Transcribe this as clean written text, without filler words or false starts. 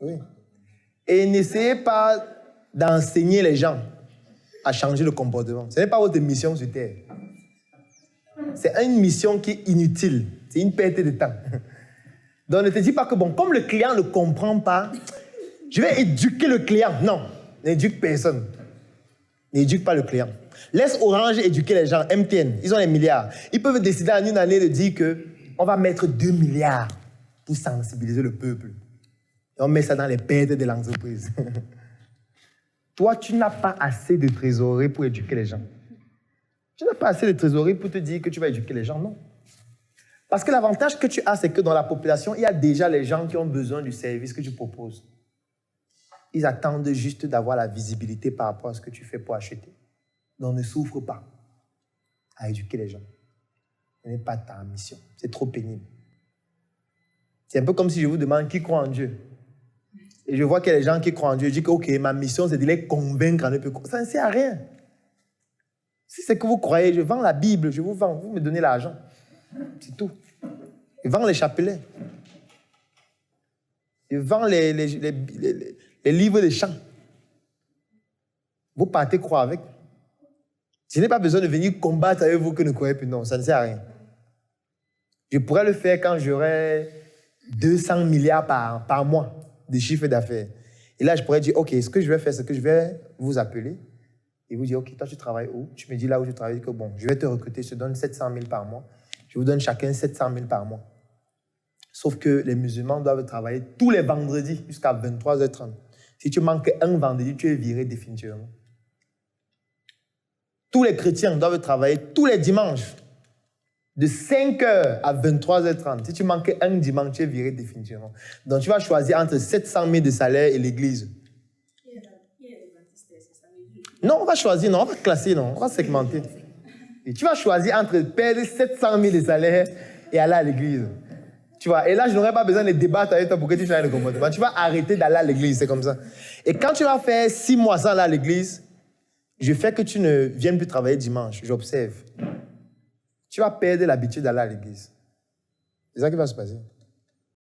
Oui. Et n'essayez pas d'enseigner les gens à changer le comportement. Ce n'est pas votre mission sur Terre. C'est une mission qui est inutile. C'est une perte de temps. Donc ne te dis pas que, bon, comme le client ne comprend pas, je vais éduquer le client. Non, n'éduque personne. N'éduque pas le client. Laisse Orange éduquer les gens. MTN, ils ont les milliards. Ils peuvent décider en une année de dire qu'on va mettre 2 milliards pour sensibiliser le peuple. Et on met ça dans les pertes de l'entreprise. Toi, tu n'as pas assez de trésorerie pour éduquer les gens. Tu n'as pas assez de trésorerie pour te dire que tu vas éduquer les gens, non. Parce que l'avantage que tu as, c'est que dans la population, il y a déjà les gens qui ont besoin du service que tu proposes. Ils attendent juste d'avoir la visibilité par rapport à ce que tu fais pour acheter. Donc ne souffre pas à éduquer les gens. Ce n'est pas ta mission. C'est trop pénible. C'est un peu comme si je vous demande qui croit en Dieu. Et je vois qu'il y a des gens qui croient en Dieu. Je dis que, ok, ma mission, c'est de les convaincre. Ça ne sert à rien. Si c'est que vous croyez, je vends la Bible, je vous vends, vous me donnez l'argent. C'est tout. Je vends les chapelets. Je vends les livres de chants. Vous partez croire avec. Je n'ai pas besoin de venir combattre avec vous que ne croyez plus. Non, ça ne sert à rien. Je pourrais le faire quand j'aurai 200 milliards par mois de chiffre d'affaires. Et là, je pourrais dire, ok, ce que je vais faire, c'est que je vais vous appeler et vous dire, ok, toi, tu travailles où? Tu me dis là où je travaille, que bon, je vais te recruter, je te donne 700 000 par mois. Je vous donne chacun 700 000 par mois. Sauf que les musulmans doivent travailler tous les vendredis jusqu'à 23h30. Si tu manques un vendredi, tu es viré définitivement. Tous les chrétiens doivent travailler tous les dimanches de 5h à 23h30. Si tu manques un dimanche, tu es viré définitivement. Donc tu vas choisir entre 700 000 de salaire et l'église. Non, on va choisir, non, on va classer, non, on va segmenter. Et tu vas choisir entre perdre 700 000 de salaire et aller à l'église. Tu vois, et là, je n'aurai pas besoin de débattre avec toi pour que tu changes de comportement. Tu vas arrêter d'aller à l'église, c'est comme ça. Et quand tu vas faire 6 mois sans aller à l'église, je fais que tu ne viennes plus travailler dimanche, j'observe. Tu vas perdre l'habitude d'aller à l'église. C'est ça qui va se passer.